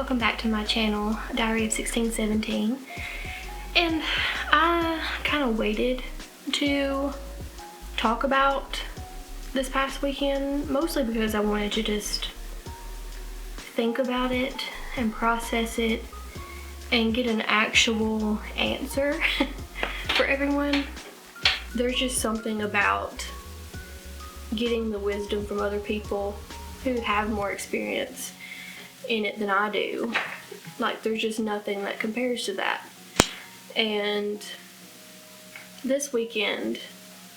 welcome back to my channel, Diary of 1617. And I kind of waited to talk about this past weekend, mostly because I wanted to just think about it and process it and get an actual answer for everyone. There's just something about getting the wisdom from other people who have more experience in it than I do. Like, there's just nothing that compares to that. And this weekend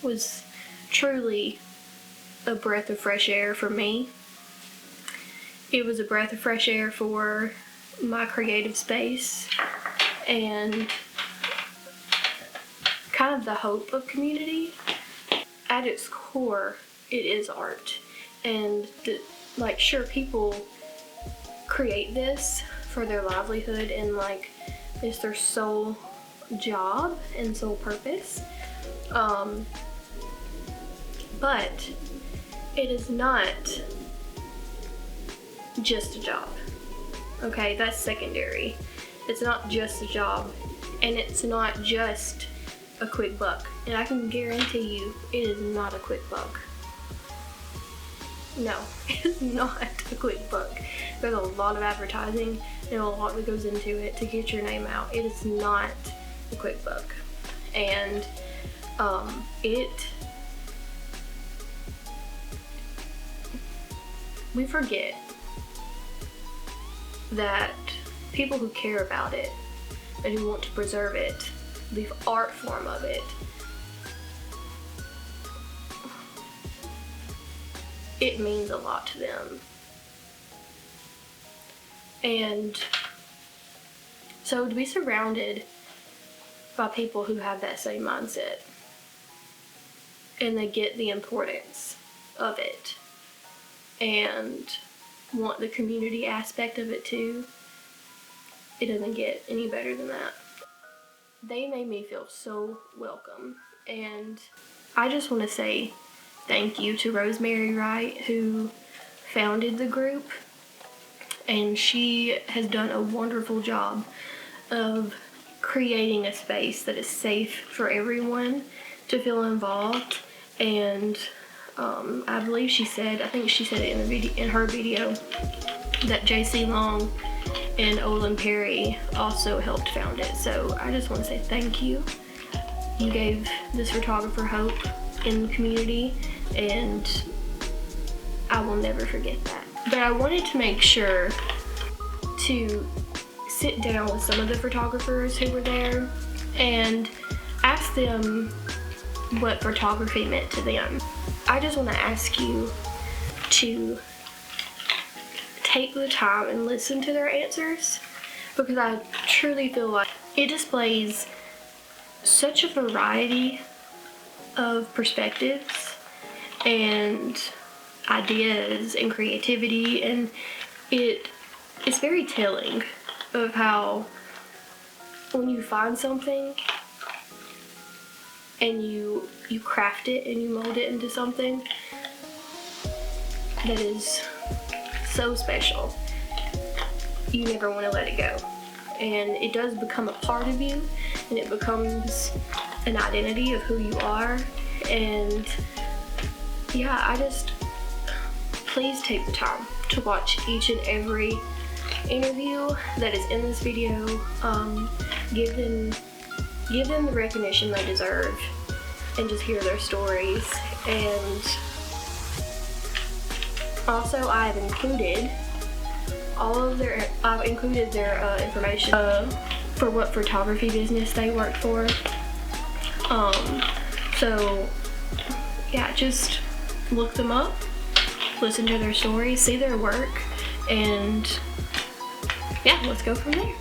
was truly a breath of fresh air for me. It was a breath of fresh air for my creative space and kind of the hope of community. At its core, it is art. And sure, people create this for their livelihood and it's their sole job and sole purpose. But it is not just a job. Okay, that's secondary. It's not just a job, and it's not just a quick buck. And I can guarantee you, it is not a quick buck. No, it is not a quick buck. There's a lot of advertising and a lot that goes into it to get your name out. It is not a quick buck. And we forget that people who care about it and who want to preserve it, the art form of it, it means a lot to them. And so to be surrounded by people who have that same mindset and they get the importance of it and want the community aspect of it too, it doesn't get any better than that. They made me feel so welcome, and I just want to say thank you to Rosemary Wright, who founded the group, and she has done a wonderful job of creating a space that is safe for everyone to feel involved. And I believe I think she said it in her video that JC Long and Olin Perry also helped found it. So I just want to say thank you. You gave this photographer hope in the community, and I will never forget that. But I wanted to make sure to sit down with some of the photographers who were there and ask them what photography meant to them. I just want to ask you to take the time and listen to their answers, because I truly feel like it displays such a variety of perspectives and ideas and creativity, and it's very telling of how when you find something and you craft it and you mold it into something that is so special, you never want to let it go. And it does become a part of you, and it becomes an identity of who you are. And yeah, please take the time to watch each and every interview that is in this video. Give them the recognition they deserve, and just hear their stories. And also, I've included their information for what photography business they work for. So yeah, just look them up, listen to their stories, see their work, and yeah, let's go from there.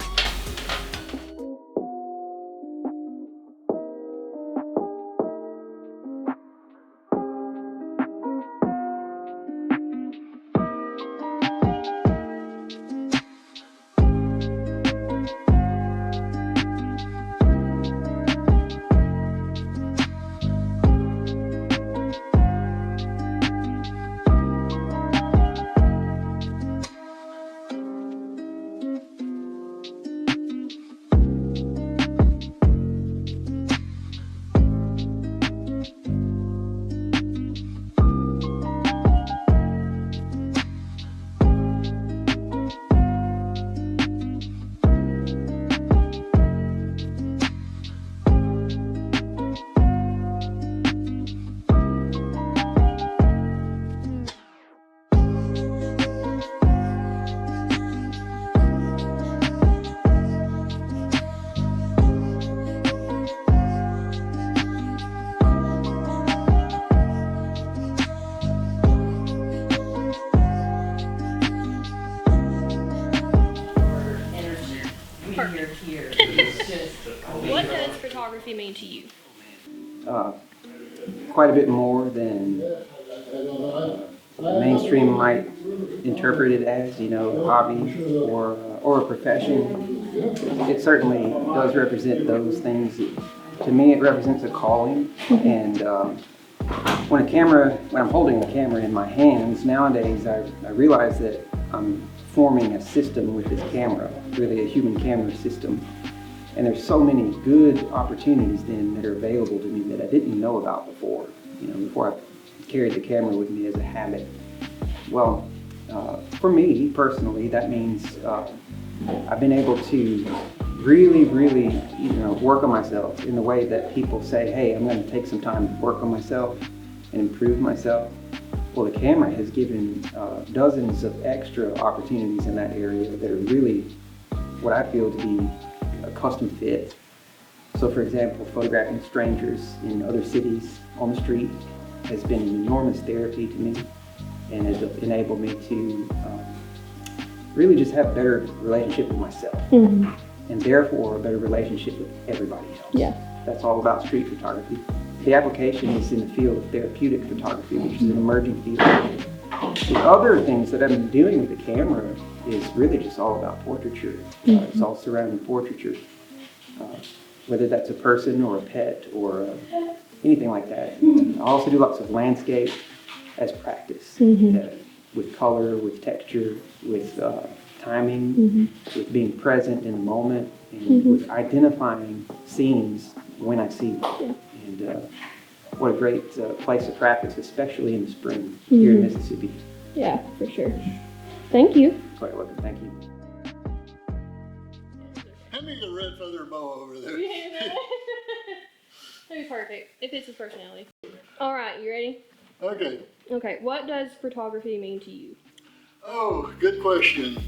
we're here. It's just What does photography mean to you? Quite a bit more than the mainstream might interpret it as, you know, a hobby or a profession. It certainly does represent those things. To me, it represents a calling. And when I'm holding the camera in my hands nowadays, I realize that I'm forming a system with this camera, really a human camera system. And there's so many good opportunities then that are available to me that I didn't know about before. You know, before I carried the camera with me as a habit. Well, for me personally, that means I've been able to really, you know, work on myself in the way that people say, hey, I'm going to take some time to work on myself and improve myself. Well, the camera has given dozens of extra opportunities in that area that are really what I feel to be a custom fit. So for example, photographing strangers in other cities on the street has been an enormous therapy to me and has enabled me to really just have a better relationship with myself. Mm-hmm. And therefore a better relationship with everybody else. Yeah. That's all about street photography. The application is in the field of therapeutic photography, which is an emerging field. The other things that I'm doing with the camera is really just all about portraiture. It's all surrounding portraiture. Whether that's a person or a pet or anything like that. I also do lots of landscape as practice. With color, with texture, with timing, with being present in the moment, and with identifying scenes when I see them. And what a great place to practice, especially in the spring here in Mississippi. Yeah, for sure. Thank you. Quite welcome. Thank you. Hand me the red feather boa over there. That'd be perfect. It fits his personality. All right, you ready? Okay. Okay, what does photography mean to you? Oh, good question.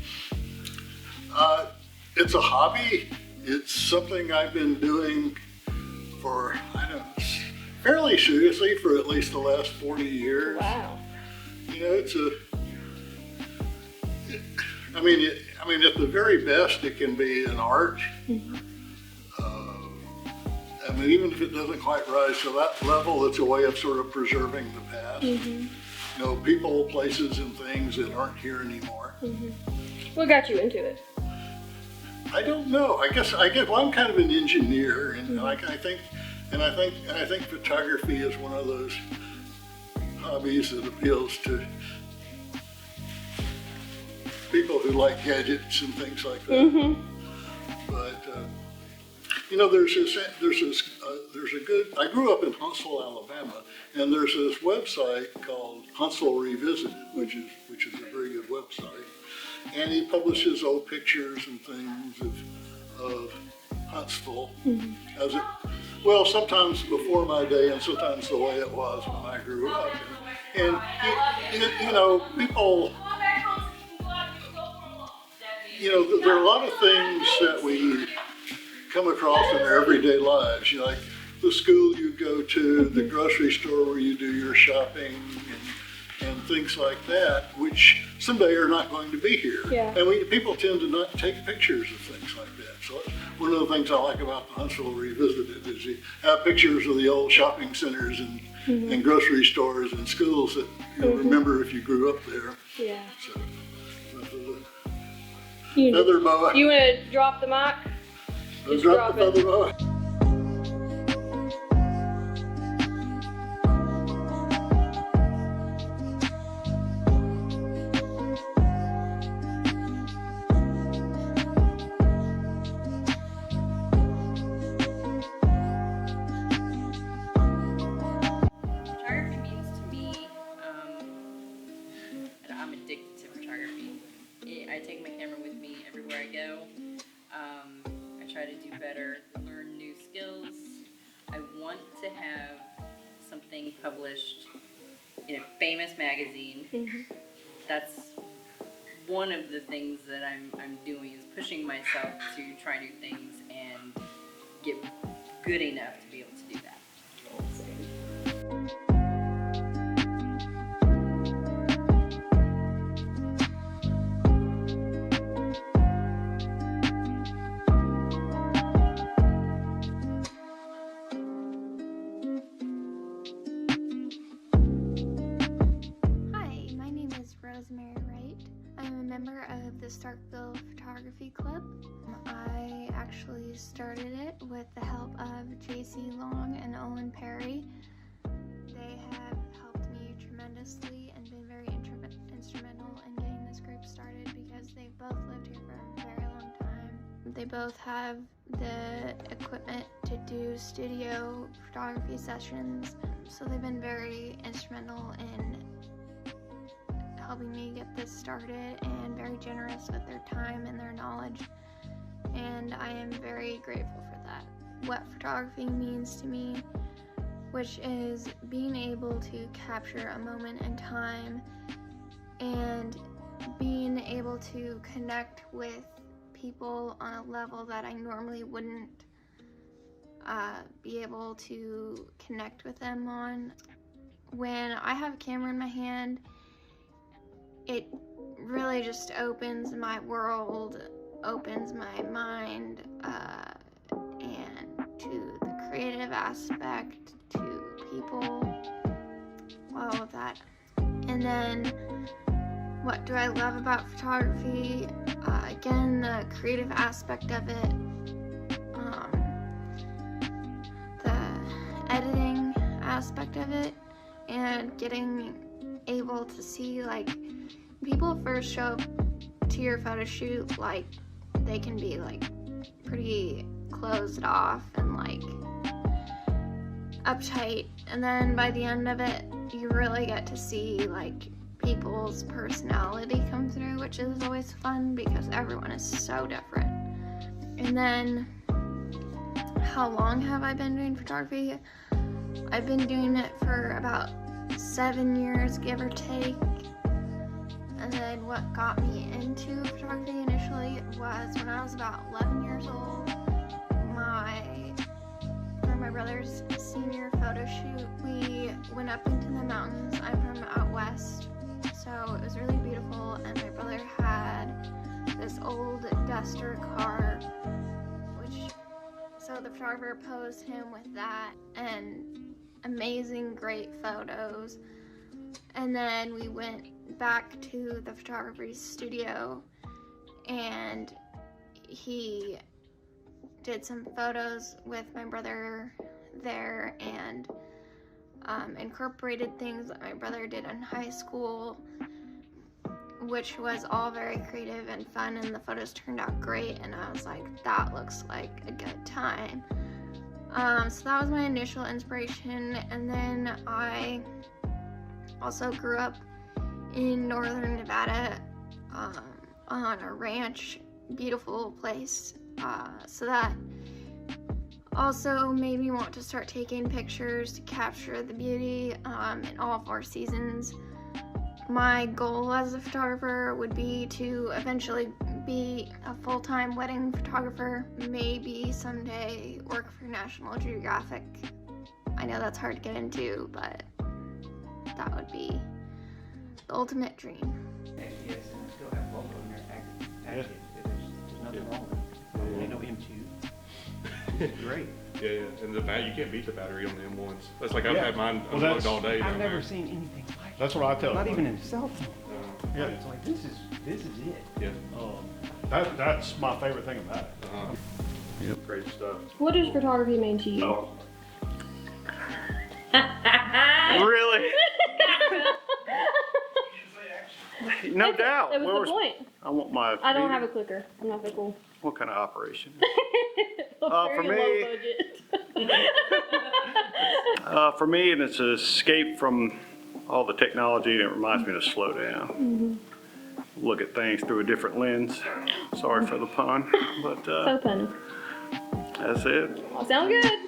It's a hobby. It's something I've been doing for, fairly seriously for at least the last 40 years. Wow. You know, at the very best, it can be an art. Even if it doesn't quite rise to that level, it's a way of sort of preserving the past. You know, people, places, and things that aren't here anymore. What got you into it? I don't know. I guess well, I'm kind of an engineer, and I think photography is one of those hobbies that appeals to people who like gadgets and things like that. But you know, I grew up in Huntsville, Alabama, and there's this website called Huntsville Revisited, which is a very good website, and he publishes old pictures and things of Huntsville as it, well, sometimes before my day and sometimes the way it was when I grew up, and you know, people. You know, there are a lot of things that we come across in our everyday lives. You know, like the school you go to, the grocery store where you do your shopping, and things like that, which someday are not going to be here. Yeah. And people tend to not take pictures of things like that. So one of the things I like about the Huntsville Revisited is you have pictures of the old shopping centers and grocery stores and schools that you'll remember if you grew up there. Yeah. So, Feather boa. You want to drop the mic? Just drop the it. feather boa. photography means to me, and I'm addicted to photography. I take my camera with me everywhere I go. I try to do better, learn new skills. I want to have something published in a famous magazine. That's one of the things that I'm doing, is pushing myself to try new things and get good enough to be able to do that. I'm a member of the Starkville Photography Club. I actually started it with the help of JC Long and Owen Perry. They have helped me tremendously and been very instrumental in getting this group started because they've both lived here for a very long time. They both have the equipment to do studio photography sessions, so they've been very instrumental in helping me get this started and very generous with their time and their knowledge, and I am very grateful for that. What photography means to me, which is being able to capture a moment in time and being able to connect with people on a level that I normally wouldn't be able to connect with them on. When I have a camera in my hand, it really just opens my world, opens my mind, and to the creative aspect, to people, all of that. And then, what do I love about photography? Again, the creative aspect of it, the editing aspect of it, and getting able to see, like, people first show up to your photo shoot, like, they can be, like, pretty closed off and, like, uptight, and then by the end of it, you really get to see, like, people's personality come through, which is always fun because everyone is so different. And then, how long have I been doing photography? I've been doing it for about 7 years, give or take. And then what got me into photography initially was when I was about 11 years old. For my brother's senior photo shoot, we went up into the mountains. I'm from out west, so it was really beautiful, and my brother had this old Duster car, so the photographer posed him with that, and amazing, great photos. And then we went back to the photographer's studio, and he did some photos with my brother there, and incorporated things that my brother did in high school, which was all very creative and fun, and the photos turned out great, and I was like, that looks like a good time. So that was my initial inspiration, and then I also grew up in northern Nevada on a ranch, beautiful place, so that also made me want to start taking pictures to capture the beauty in all 4 seasons. My goal as a photographer would be to eventually be a full-time wedding photographer, maybe someday work for National Geographic. I know that's hard to get into, but that would be the ultimate dream. Yes, and I still have logo in there active. There's nothing wrong with it. They know him too. It's great. Yeah, and the battery, you can't beat the battery on the M1s. That's like I've had mine unplugged all day. I've never seen anything like it. That's what I tell Not them. even in a cell phone. Yeah. It's like, this is it. Yeah. That's my favorite thing about it. Yep. Great stuff. What does photography mean to you? Oh. Really? No doubt. That was the point. I want my. I don't have a clicker. I'm not that cool. What kind of operation? For me- low budget. For me, and it's an escape from all the technology, and it reminds me to slow down. Look at things through a different lens. Sorry for the pun, but So funny. that's it. Sound good.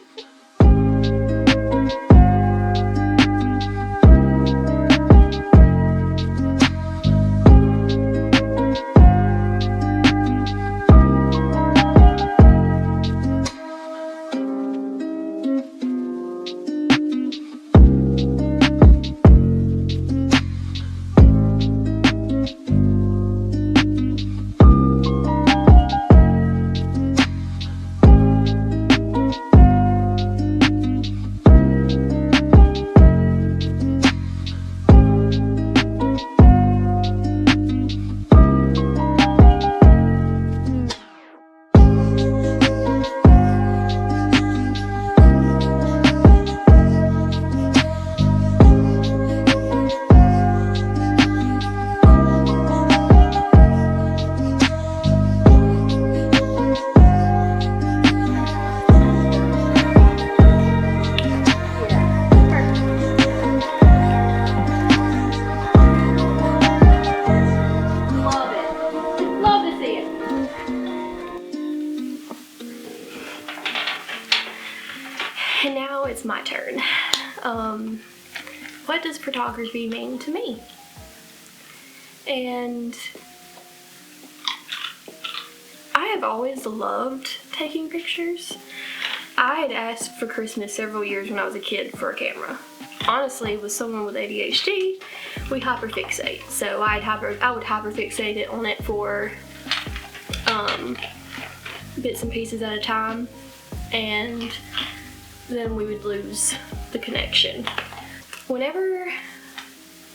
it's my turn. What does photography mean to me? And I have always loved taking pictures. I had asked for Christmas several years when I was a kid for a camera. Honestly, with someone with ADHD, we hyperfixate. So I would hyperfixate on it for bits and pieces at a time, and then we would lose the connection. Whenever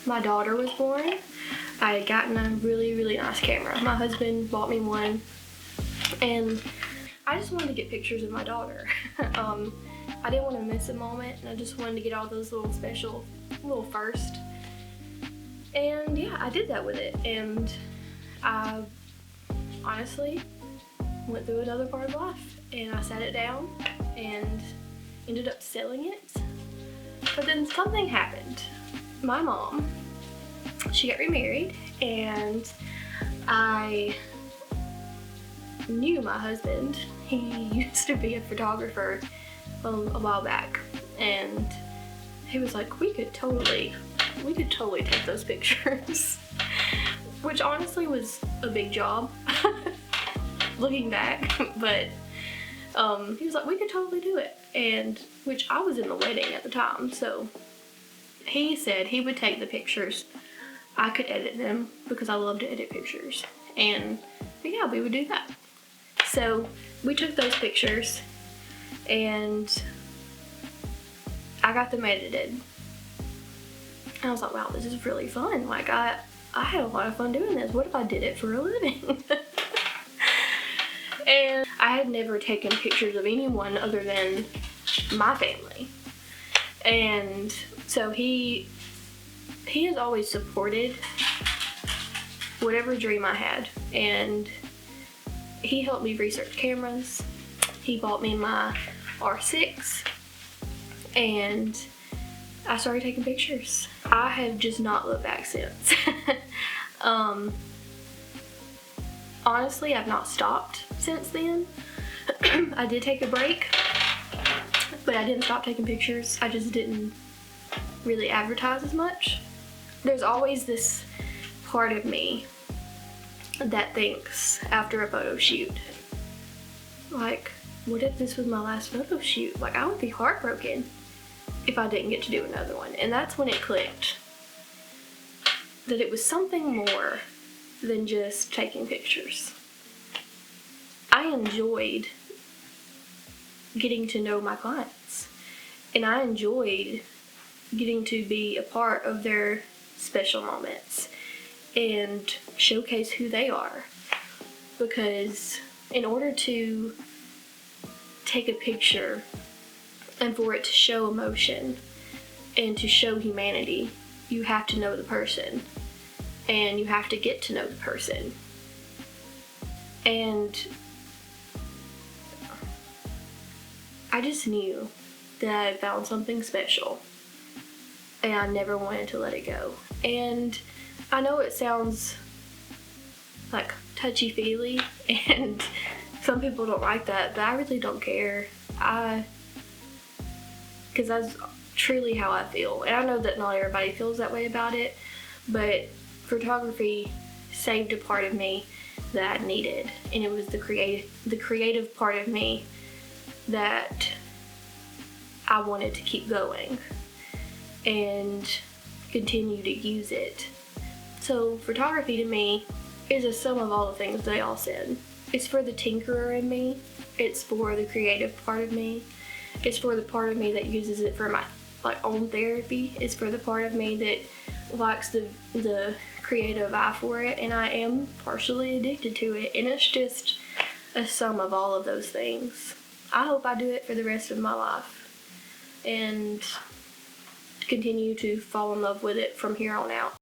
my daughter was born, I had gotten a really, really nice camera. My husband bought me one, and I just wanted to get pictures of my daughter. I didn't want to miss a moment, and I just wanted to get all those little special little first. And yeah, I did that with it, and I honestly went through another part of life, and I sat it down and ended up selling it. But then something happened. My mom, she got remarried, and I knew my husband. He used to be a photographer a while back, and he was like, we could totally take those pictures. Which honestly was a big job looking back, but he was like, we could totally do it. And which I was in the wedding at the time, so he said he would take the pictures. I could edit them because I love to edit pictures, and yeah, we would do that. So we took those pictures and I got them edited. And I was like, wow, this is really fun. Like I had a lot of fun doing this. What if I did it for a living? And I had never taken pictures of anyone other than my family. And so he has always supported whatever dream I had. And he helped me research cameras. He bought me my R6, and I started taking pictures. I have just not looked back since. Honestly, I've not stopped since then. I did take a break, but I didn't stop taking pictures. I just didn't really advertise as much. There's always this part of me that thinks after a photo shoot, like, what if this was my last photo shoot? Like, I would be heartbroken if I didn't get to do another one. And that's when it clicked that it was something more than just taking pictures. I enjoyed getting to know my clients, and I enjoyed getting to be a part of their special moments and showcase who they are. Because in order to take a picture and for it to show emotion and to show humanity, you have to know the person and you have to get to know the person. And I just knew that I had found something special and I never wanted to let it go. And I know it sounds like touchy-feely and some people don't like that, but I really don't care. Because that's truly how I feel. And I know that not everybody feels that way about it, but photography saved a part of me that I needed. And it was the creative part of me that I wanted to keep going and continue to use it. So photography to me is a sum of all the things they all said. It's for the tinkerer in me. It's for the creative part of me. It's for the part of me that uses it for my own therapy. It's for the part of me that likes the creative eye for it, and I am partially addicted to it. And it's just a sum of all of those things. I hope I do it for the rest of my life and continue to fall in love with it from here on out.